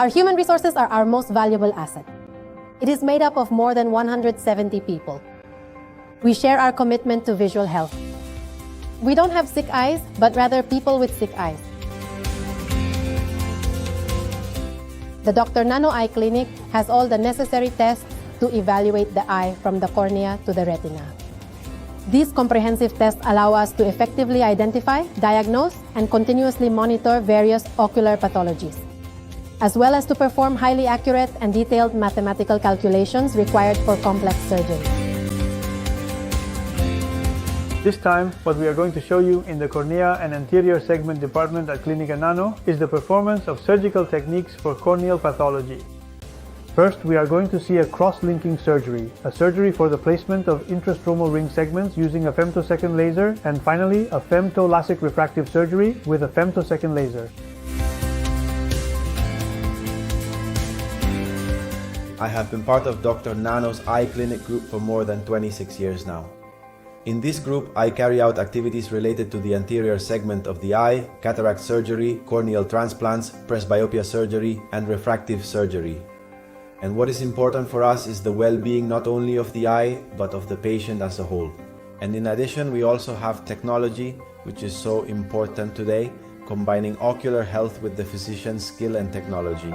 Our human resources are our most valuable asset. It is made up of more than 170 people. We share our commitment to visual health. We don't have sick eyes, but rather people with sick eyes. The Dr. Nano Eye Clinic has all the necessary tests to evaluate the eye from the cornea to the retina. These comprehensive tests allow us to effectively identify, diagnose, and continuously monitor various ocular pathologies, as well as to perform highly accurate and detailed mathematical calculations required for complex surgery. This time, what we are going to show you in the cornea and anterior segment department at Clínica Nano is the performance of surgical techniques for corneal pathology. First, we are going to see a cross-linking surgery, a surgery for the placement of intrastromal ring segments using a femtosecond laser, and finally, a femto-LASIK refractive surgery with a femtosecond laser. I have been part of Dr. Nano's eye clinic group for more than 26 years now. In this group, I carry out activities related to the anterior segment of the eye, cataract surgery, corneal transplants, presbyopia surgery, and refractive surgery. And what is important for us is the well-being not only of the eye, but of the patient as a whole. And in addition, we also have technology, which is so important today, combining ocular health with the physician's skill and technology.